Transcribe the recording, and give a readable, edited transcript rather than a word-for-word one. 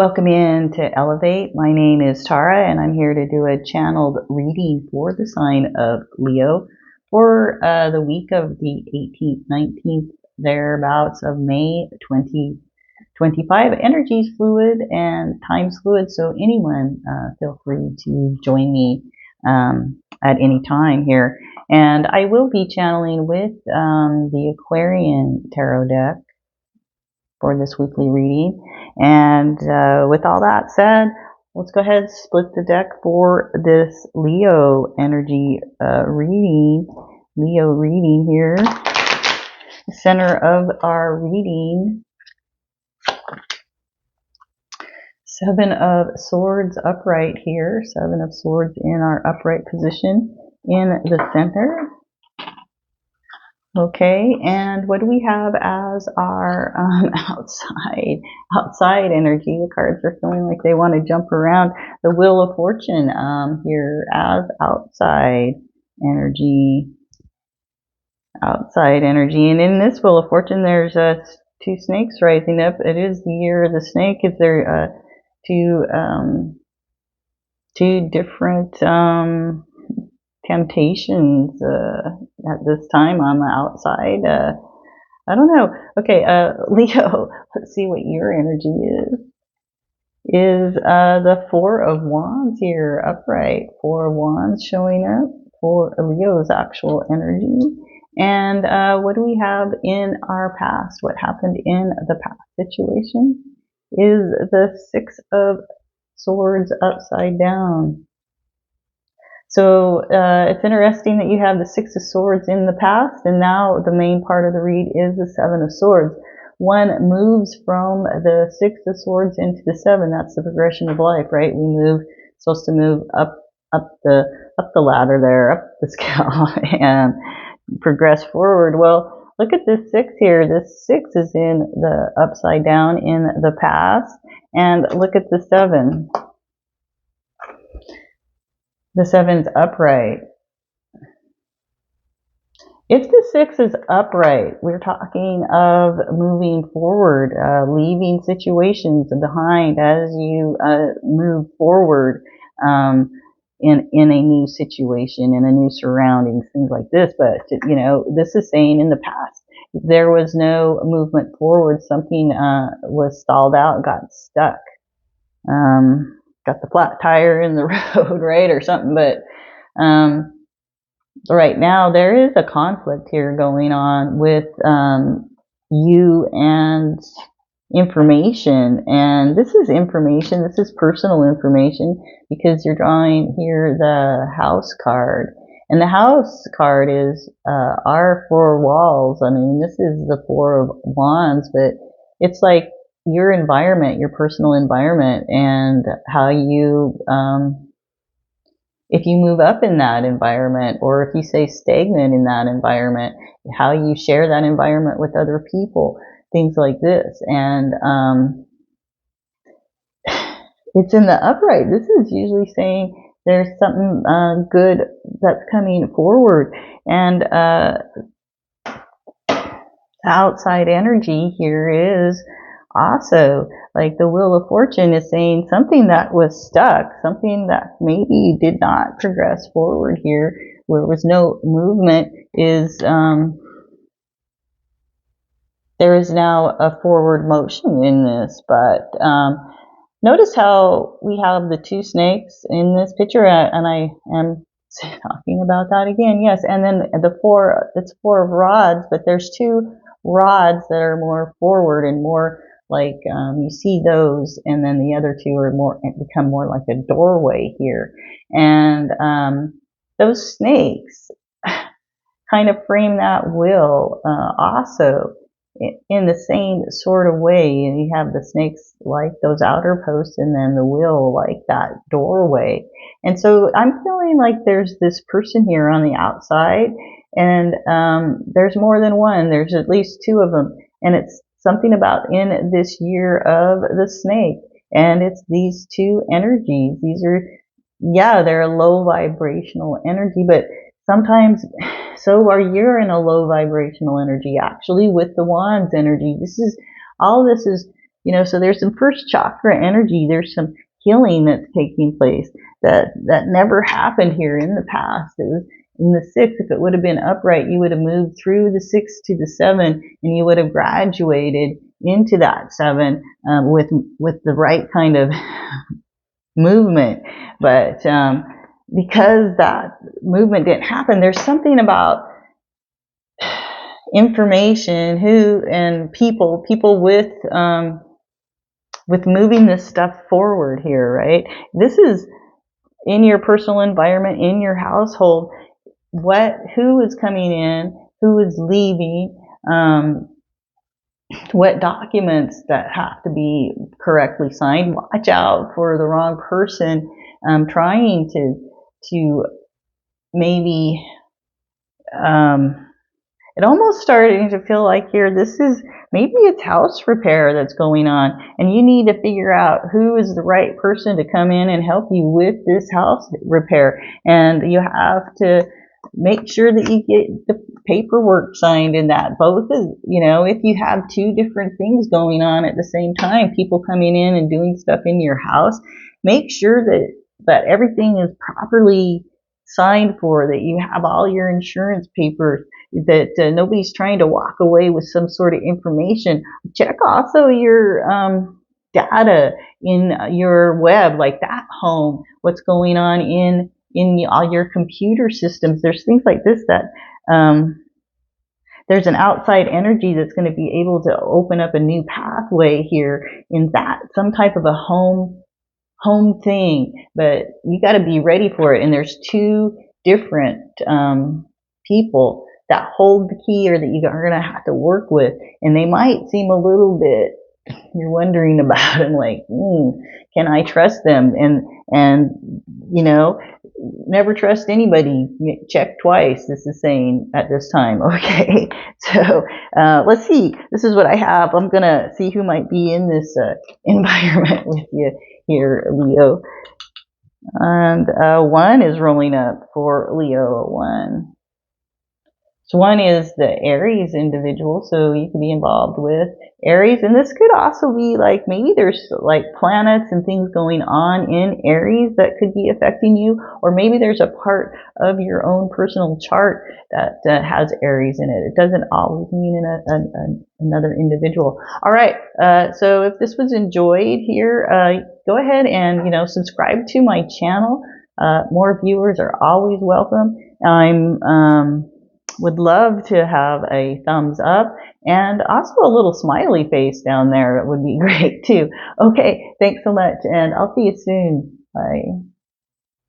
Welcome in to Elevate. My name is Tara, and I'm here to do a channeled reading for the sign of Leo for the week of the 18th, 19th, thereabouts of May 2025. Energy is fluid and time's fluid, so anyone feel free to join me at any time here. And I will be channeling with the Aquarian Tarot deck for this weekly reading. And with all that said, let's go ahead and split the deck for this Leo energy reading. Leo reading here. The center of our reading. Seven of Swords upright here. Seven of Swords in our upright position in the center. Okay, and what do we have as our outside energy? The cards are feeling like they want to jump around. The Wheel of Fortune here as outside energy. Outside energy. And in this Wheel of Fortune, there's two snakes rising up. It is the year of the snake. Is there two different temptations at this time on the outside? I don't know. Okay, Leo, let's see what your energy is the Four of Wands here, upright. Four of Wands showing up for Leo's actual energy. And what do we have in our past? What happened in the past situation is the Six of Swords upside down. So it's interesting that you have the Six of Swords in the past, and now the main part of the read is the Seven of Swords. One moves from the Six of Swords into the Seven. That's the progression of life, right? Supposed to move up the ladder there, up the scale, and progress forward. Well, look at this Six here. This Six is in the upside down in the past, and look at the Seven. The Seven's upright. If the Six is upright, we're talking of moving forward, leaving situations behind as you move forward in a new situation, in a new surroundings, things like this. But, you know, this is saying in the past, there was no movement forward. Something was stalled out, got stuck. Got the flat tire in the road, right, or something. But right now there is a conflict here going on with you and information. And this is information. This is personal information, because you're drawing here the House card. And the House card is our four walls. I mean, this is the Four of Wands, but it's like your environment, your personal environment, and how you, if you move up in that environment, or if you stay stagnant in that environment, how you share that environment with other people, things like this. And it's in the upright. This is usually saying there's something good that's coming forward. And outside energy here is also, like the Wheel of Fortune is saying something that was stuck, something that maybe did not progress forward here, where there was no movement, is there is now a forward motion in this. But notice how we have the two snakes in this picture, and I am talking about that again, yes. And then the four, it's Four of Rods, but there's two rods that are more forward and more like you see those, and then the other two are become more like a doorway here. And those snakes kind of frame that wheel also in the same sort of way. And you have the snakes like those outer posts, and then the wheel like that doorway. And so I'm feeling like there's this person here on the outside, and there's more than one. There's at least two of them, and it's something about in this year of the snake, and it's these two energies. These are, yeah, they're a low vibrational energy, but sometimes, so you're in a low vibrational energy actually with the Wands energy. All this is You know, so there's some first chakra energy. There's some healing that's taking place that never happened here in the past. It was in the 6. If it would have been upright, you would have moved through the 6 to the 7, and you would have graduated into that 7 with the right kind of movement. But because that movement didn't happen, there's something about information, people with moving this stuff forward here, right? This is in your personal environment, in your household. Who is coming in, who is leaving, what documents that have to be correctly signed. Watch out for the wrong person trying to maybe it almost starting to feel like here, this is maybe it's house repair that's going on, and you need to figure out who is the right person to come in and help you with this house repair. And you have to make sure that you get the paperwork signed in that. Both is, you know, if you have two different things going on at the same time, people coming in and doing stuff in your house, make sure that everything is properly signed for, that you have all your insurance papers, that nobody's trying to walk away with some sort of information. Check also your data in your web, like that home, what's going on in all your computer systems. There's things like this that there's an outside energy that's going to be able to open up a new pathway here in that, some type of a home thing, but you got to be ready for it. And there's two different people that hold the key, or that you are going to have to work with, and they might seem a little bit, you're wondering about them, like, can I trust them? And you know, never trust anybody. Check twice, this is saying at this time. Okay, so let's see. This is what I have. I'm gonna see who might be in this environment with you here, Leo. And 1 is rolling up for Leo. 1. So 1 is the Aries individual, so you can be involved with Aries. And this could also be like, maybe there's like planets and things going on in Aries that could be affecting you, or maybe there's a part of your own personal chart that has Aries in it. It doesn't always mean another individual. All right, so if this was enjoyed here, go ahead and, you know, subscribe to my channel. More viewers are always welcome. Would love to have a thumbs up, and also a little smiley face down there. It would be great too. Okay, thanks so much, and I'll see you soon. Bye.